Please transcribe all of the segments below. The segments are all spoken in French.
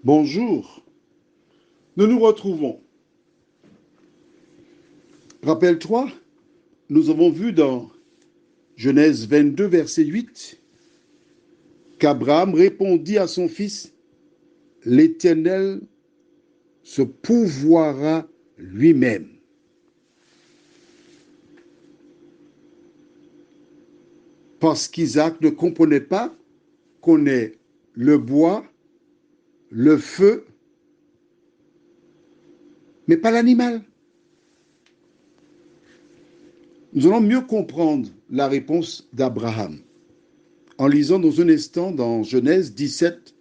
Bonjour, nous nous retrouvons. Rappelle-toi, nous avons vu dans Genèse 22, verset 8, qu'Abraham répondit à son fils, l'Éternel se pourvoira lui-même. Parce qu'Isaac ne comprenait pas qu'on ait le bois, le feu, mais pas l'animal. Nous allons mieux comprendre la réponse d'Abraham en lisant dans un instant dans Genèse 17,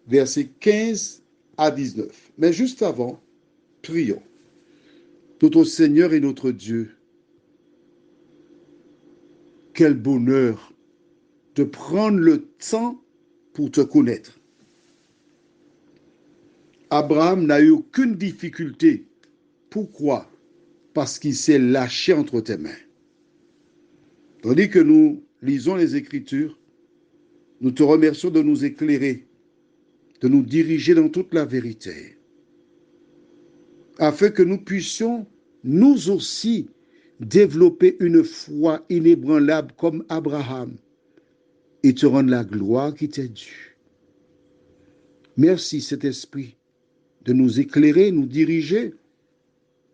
versets 15 à 19. Mais juste avant, prions. Notre Seigneur et notre Dieu, quel bonheur de prendre le temps pour te connaître. Abraham n'a eu aucune difficulté. Pourquoi? Parce qu'il s'est lâché entre tes mains. Tandis que nous lisons les Écritures, nous te remercions de nous éclairer, de nous diriger dans toute la vérité, afin que nous puissions, nous aussi, développer une foi inébranlable comme Abraham et te rendre la gloire qui t'est due. Merci, Saint-Esprit, de nous éclairer, nous diriger.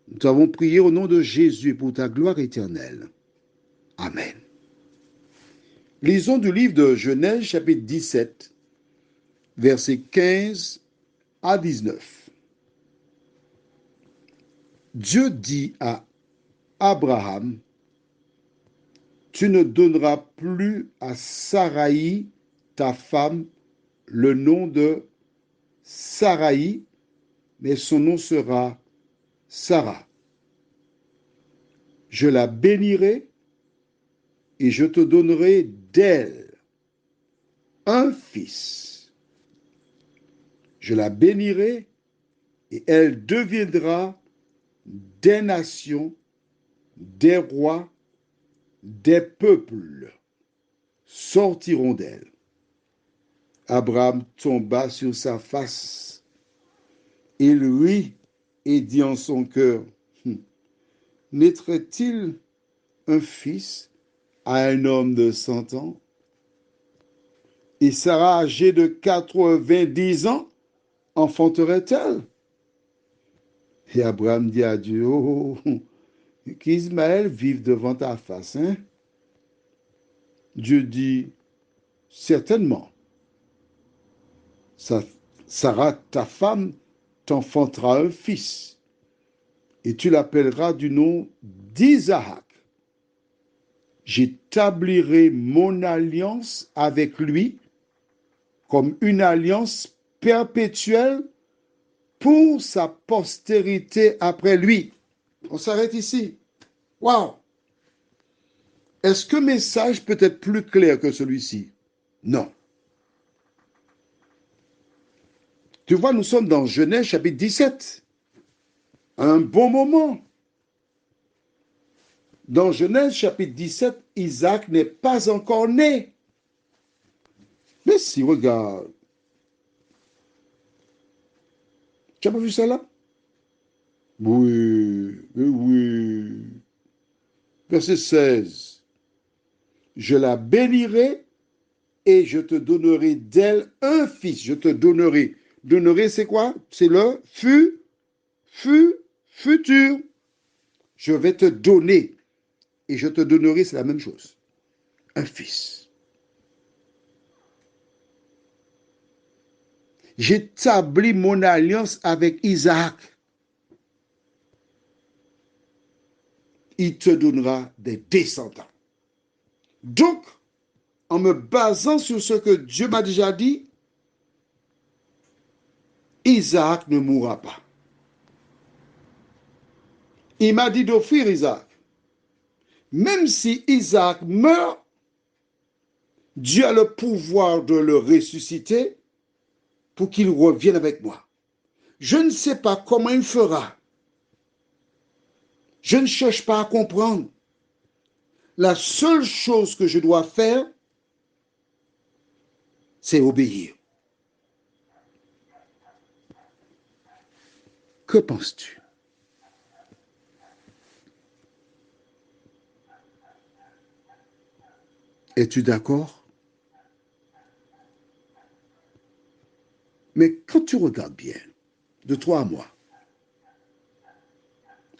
Nous t'avons prié au nom de Jésus pour ta gloire éternelle. Amen. Lisons du livre de Genèse, chapitre 17, versets 15 à 19. Dieu dit à Abraham, tu ne donneras plus à Saraï, ta femme, le nom de Saraï, mais son nom sera Sarah. Je la bénirai et je te donnerai d'elle un fils. Je la bénirai et elle deviendra des nations, des rois, des peuples sortiront d'elle. Abraham tomba sur sa face. Il rit et dit en son cœur, naîtrait-il un fils à un homme de 100 ans? Et Sarah, âgée de 90 ans, enfanterait-elle? Et Abraham dit à Dieu, oh, qu'Ismaël vive devant ta face. Hein? Dieu dit, certainement, Sarah, ta femme, t'enfantera un fils, et tu l'appelleras du nom d'Isaac. J'établirai mon alliance avec lui comme une alliance perpétuelle pour sa postérité après lui. On s'arrête ici. Waouh! Est-ce que le message peut être plus clair que celui-ci? Non. Tu vois, nous sommes dans Genèse chapitre 17. Un bon moment. Dans Genèse chapitre 17, Isaac n'est pas encore né. Mais si, regarde. Tu n'as pas vu ça là? Oui, oui. Verset 16. Je la bénirai et je te donnerai d'elle un fils. Je te donnerai. Donnerai, c'est quoi? C'est le futur. Je vais te donner. Et je te donnerai, c'est la même chose. Un fils. J'établis mon alliance avec Isaac. Il te donnera des descendants. Donc, en me basant sur ce que Dieu m'a déjà dit, Isaac ne mourra pas. Il m'a dit d'offrir Isaac. Même si Isaac meurt, Dieu a le pouvoir de le ressusciter pour qu'il revienne avec moi. Je ne sais pas comment il fera. Je ne cherche pas à comprendre. La seule chose que je dois faire, c'est obéir. Que penses-tu? Es-tu d'accord? Mais quand tu regardes bien, de toi à moi,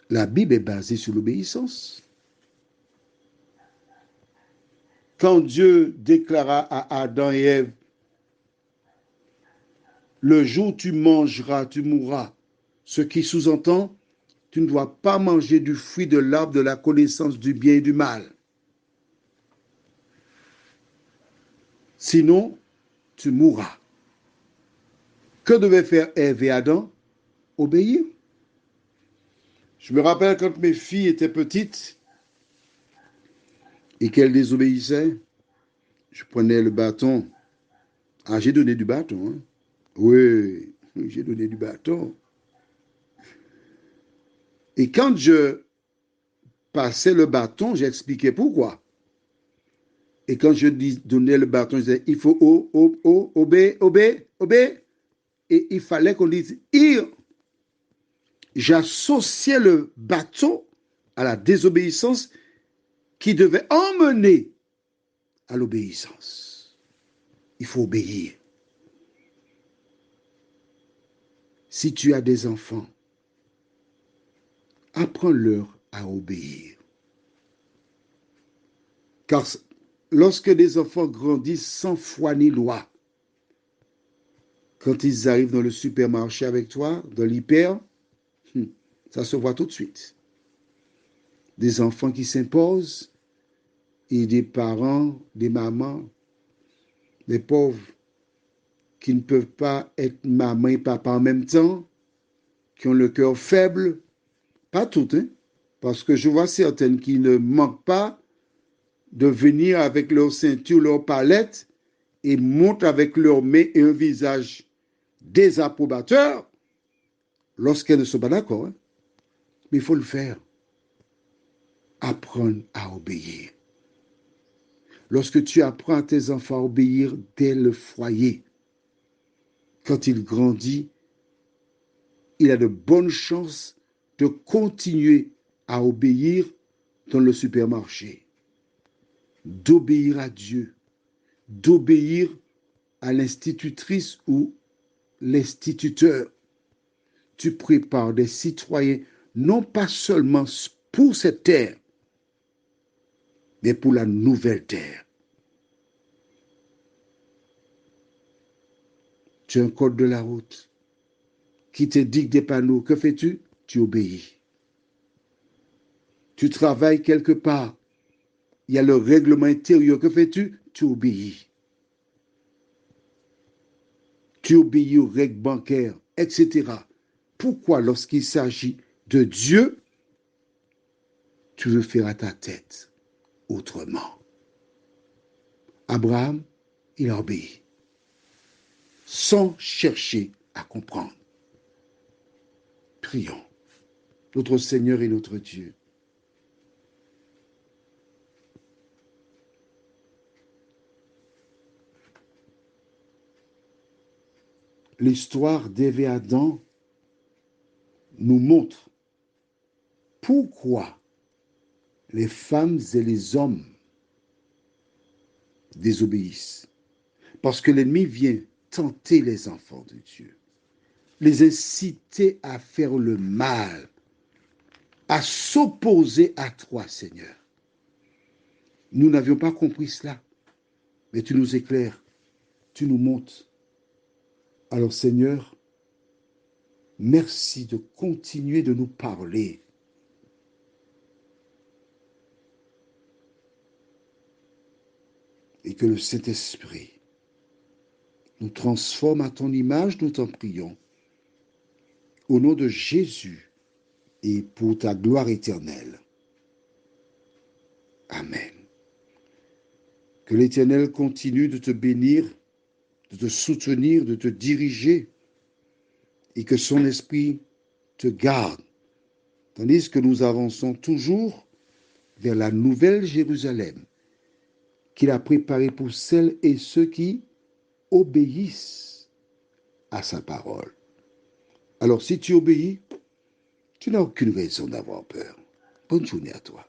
la Bible est basée sur l'obéissance. Quand Dieu déclara à Adam et Ève, le jour où tu mangeras, tu mourras, ce qui sous-entend, tu ne dois pas manger du fruit de l'arbre de la connaissance du bien et du mal. Sinon, tu mourras. Que devaient faire Ève et Adam? Obéir. Je me rappelle quand mes filles étaient petites et qu'elles désobéissaient, je prenais le bâton. Ah, j'ai donné du bâton. Hein? Oui, j'ai donné du bâton. Et quand je passais le bâton, j'expliquais pourquoi. Et quand je donnais le bâton, je disais, il faut obéir. Et il fallait qu'on dise ir. J'associais le bâton à la désobéissance qui devait emmener à l'obéissance. Il faut obéir. Si tu as des enfants, apprends-leur à obéir. Car lorsque des enfants grandissent sans foi ni loi, quand ils arrivent dans le supermarché avec toi, dans l'hyper, ça se voit tout de suite. Des enfants qui s'imposent et des parents, des mamans, des pauvres qui ne peuvent pas être maman et papa en même temps, qui ont le cœur faible. Pas toutes, hein, parce que je vois certaines qui ne manquent pas de venir avec leur ceinture, leur palette et montent avec leurs mains et un visage désapprobateur lorsqu'elles ne sont pas d'accord. Hein. Mais il faut le faire. Apprendre à obéir. Lorsque tu apprends à tes enfants à obéir dès le foyer, quand il grandit, il a de bonnes chances de continuer à obéir dans le supermarché, d'obéir à Dieu, d'obéir à l'institutrice ou l'instituteur. Tu prépares des citoyens non pas seulement pour cette terre, mais pour la nouvelle terre. Tu as un code de la route qui te dicte des panneaux. Que fais-tu? Tu obéis. Tu travailles quelque part. Il y a le règlement intérieur. Que fais-tu? Tu obéis. Tu obéis aux règles bancaires, etc. Pourquoi, lorsqu'il s'agit de Dieu, tu veux faire à ta tête autrement? Abraham, il a obéi, sans chercher à comprendre. Prions. Notre Seigneur et notre Dieu, l'histoire d'Ève et Adam nous montre pourquoi les femmes et les hommes désobéissent. Parce que l'ennemi vient tenter les enfants de Dieu, les inciter à faire le mal, à s'opposer à toi, Seigneur. Nous n'avions pas compris cela, mais tu nous éclaires, tu nous montres. Alors, Seigneur, merci de continuer de nous parler. Et que le Saint-Esprit nous transforme à ton image, nous t'en prions. Au nom de Jésus et pour ta gloire éternelle. Amen. Que l'Éternel continue de te bénir, de te soutenir, de te diriger et que son esprit te garde, tandis que nous avançons toujours vers la nouvelle Jérusalem qu'il a préparée pour celles et ceux qui obéissent à sa parole. Alors si tu obéis, Tu n'as aucune raison d'avoir peur. Bonne journée à toi.